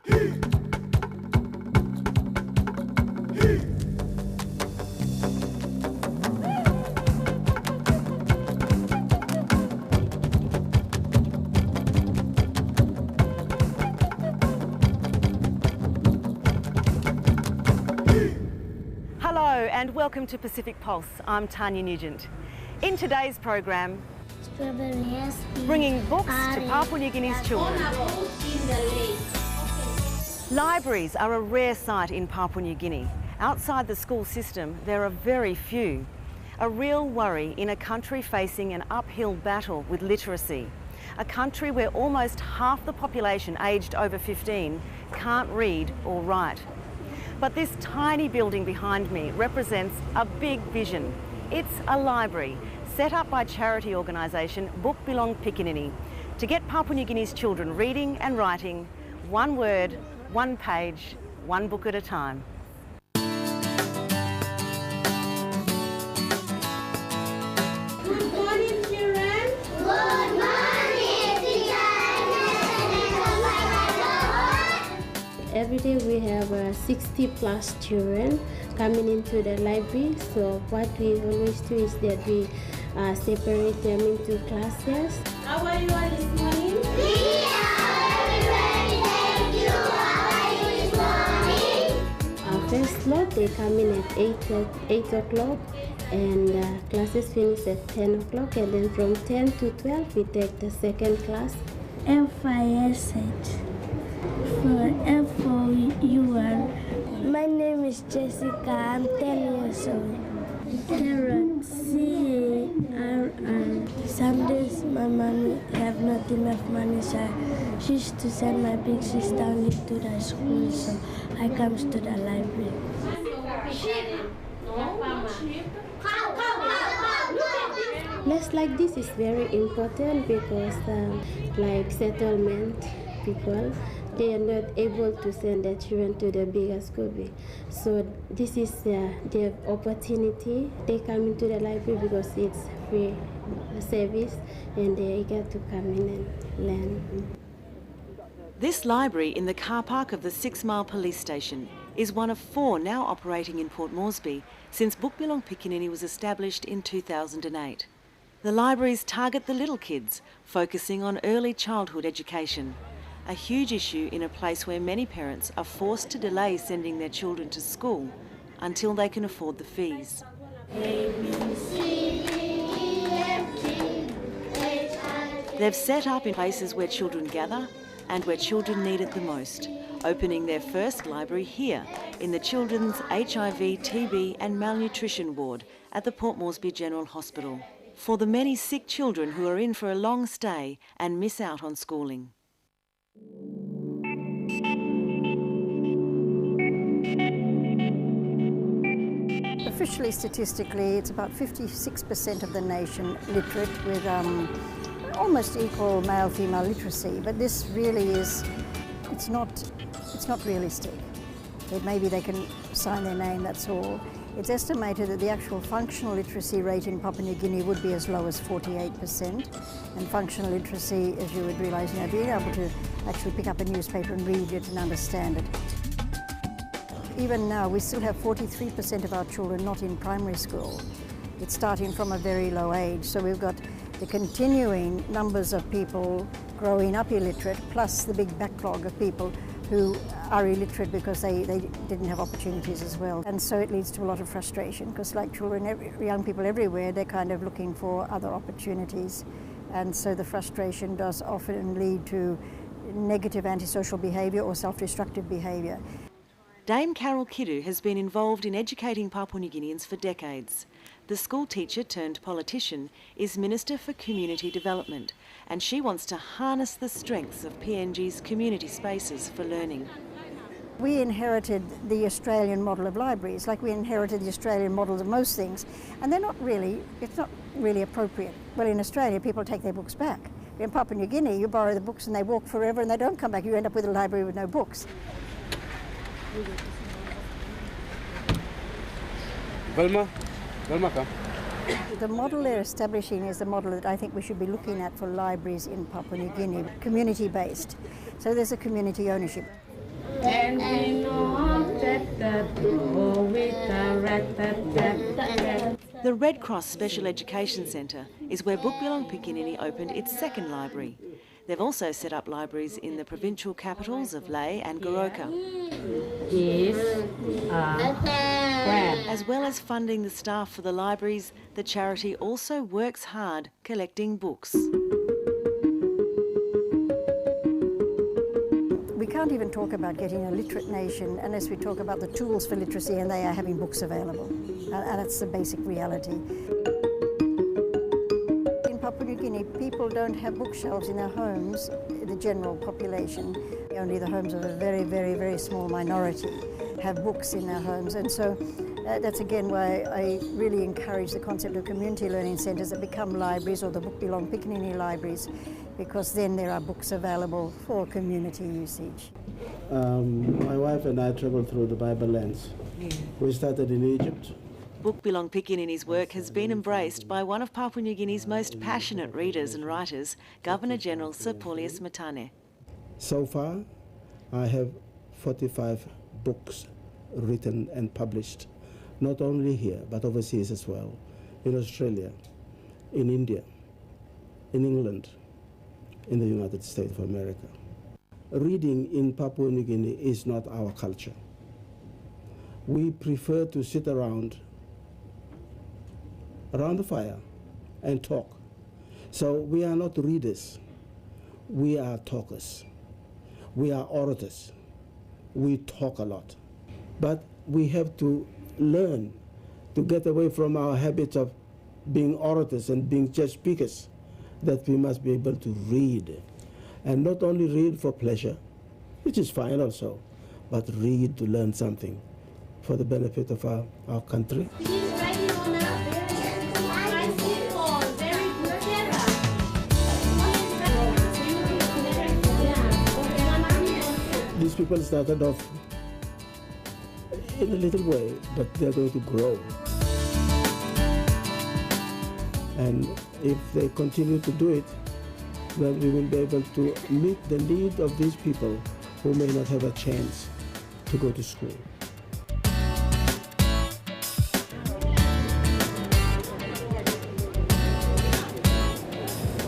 Hello and welcome to Pacific Pulse. I'm Tanya Nugent. In today's program, bringing books to Papua New Guinea's children. Libraries are a rare sight in Papua New Guinea. Outside the school system, there are very few. A real worry in a country facing an uphill battle with literacy. A country where almost half the population aged over 15 can't read or write. But this tiny building behind me represents a big vision. It's a library set up by charity organisation Bilong Pikinini to get Papua New Guinea's children reading and writing, one word, one page, one book at a time. Good morning, children. Good morning, teacher. Every day we have 60 plus children coming into the library. So what we always do is that we separate them into classes. How are you all this morning? We are very thank you. How are you this morning? Our first lot, they come in at 8 o'clock and classes finish at 10 o'clock, and then from 10 to 12 we take the second class. FISH for F for UR. My name is Jessica. I'm 10 years old. Carrot, CARR. Some days my mommy have not enough money, so she used to send my big sister only to the school, so I comes to the library. Place like this is very important because like settlement people, they are not able to send their children to the bigger school. So this is their opportunity. They come into the library because it's free service and they get to come in and learn. This library in the car park of the 6 Mile Police Station is one of 4 now operating in Port Moresby since Bilong Pikinini was established in 2008. The libraries target the little kids, focusing on early childhood education. A huge issue in a place where many parents are forced to delay sending their children to school until they can afford the fees. They've set up in places where children gather and where children need it the most, opening their first library here in the Children's HIV, TB and Malnutrition Ward at the Port Moresby General Hospital, for the many sick children who are in for a long stay and miss out on schooling. Officially, statistically, it's about 56% of the nation literate with almost equal male-female literacy, but this really is, it's not realistic. Maybe they can sign their name, that's all. It's estimated that the actual functional literacy rate in Papua New Guinea would be as low as 48%. And functional literacy, as you would realise, being able to actually pick up a newspaper and read it and understand it. Even now, we still have 43% of our children not in primary school. It's starting from a very low age, so we've got the continuing numbers of people growing up illiterate, plus the big backlog of people who are illiterate because they didn't have opportunities as well. And so it leads to a lot of frustration because like children, young people everywhere, they're kind of looking for other opportunities. And so the frustration does often lead to negative antisocial behaviour or self-destructive behaviour. Dame Carol Kiddu has been involved in educating Papua New Guineans for decades. The school teacher turned politician is Minister for Community Development, and she wants to harness the strengths of PNG's community spaces for learning. We inherited the Australian model of libraries, like we inherited the Australian models of most things, and it's not really appropriate. Well, in Australia, people take their books back. In Papua New Guinea, you borrow the books and they walk forever and they don't come back. You end up with a library with no books. Velma, come. The model they're establishing is the model that I think we should be looking at for libraries in Papua New Guinea, community-based. So there's a community ownership. And we know that go with the rat. The Red Cross Special Education Centre is where Book Bilong Pikinini opened its second library. They've also set up libraries in the provincial capitals of Leh and Goroka. As well as funding the staff for the libraries, the charity also works hard collecting books. We can't even talk about getting a literate nation unless we talk about the tools for literacy, and they are having books available. And that's the basic reality. In Papua New Guinea, people don't have bookshelves in their homes, the general population. Only the homes of a very, very, very small minority have books in their homes. And so that's again why I really encourage the concept of community learning centres that become libraries, or the Book Bilong Pikinini libraries, because then there are books available for community usage. My wife and I travelled through the Bible lands. We started in Egypt. Book Bilong Pikinini's work has been embraced by one of Papua New Guinea's most passionate readers and writers, Governor-General Sir Paulius Matane. So far, I have 45 books written and published, not only here, but overseas as well, in Australia, in India, in England, in the United States of America. Reading in Papua New Guinea is not our culture. We prefer to sit around the fire and talk. So we are not readers, we are talkers. We are orators. We talk a lot. But we have to learn to get away from our habits of being orators and being just speakers, that we must be able to read. And not only read for pleasure, which is fine also, but read to learn something for the benefit of our country. These people started off in a little way, but they're going to grow. And if they continue to do it, then we will be able to meet the need of these people who may not have a chance to go to school.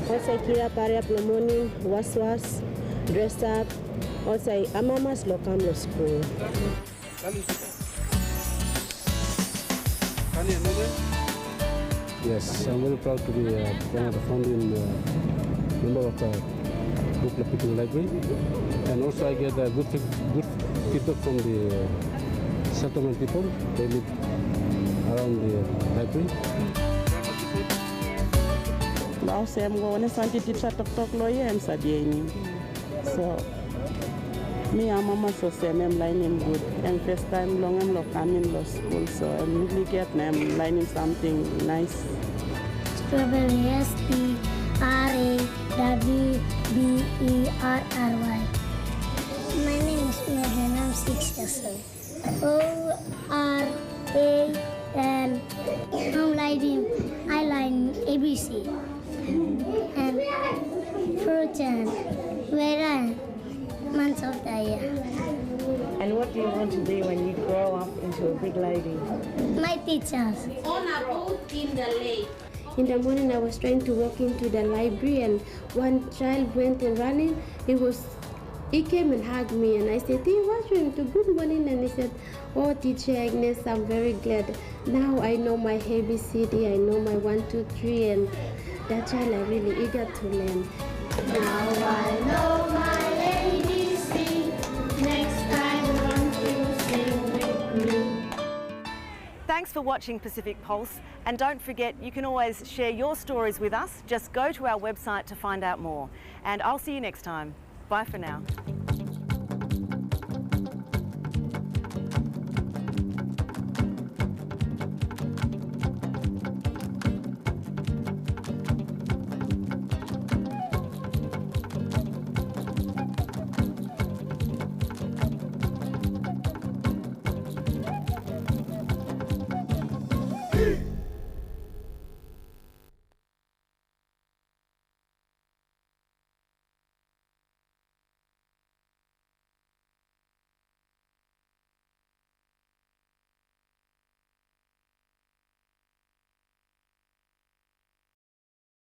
Also, kira paria plumoni, was, dress up. Also, amamas lokam lo school. Yes, I'm very proud to be one of the founding member of the Book Bilong Pikinini Library, and also I get good feedback from the settlement people. They live around the library. Now I'm going to send it to talk lawyer and Sadiani. So me and mama so say I'm learning good, and first time long I'm coming to school, so I'm really getting I'm learning something nice. Strawberry STRAWBERRY. My name is Megan. I'm 6 years old. ORAN. I line ABC. And fruit and where months of the year. And what do you want to be when you grow up into a big lady? My teachers. On a boat in the lake. In the morning, I was trying to walk into the library, and one child went and running. He came and hugged me, and I said, "Hey, what's wrong? Good morning." And he said, "Oh, Teacher Agnes, I'm very glad. Now I know my ABCD, I know my 1, 2, 3, and that child I'm really eager to learn. Now I know my ABC. Next time, won't you sing with me? Thanks for watching Pacific Pulse, and don't forget you can always share your stories with us. Just go to our website to find out more. And I'll see you next time. Bye for now.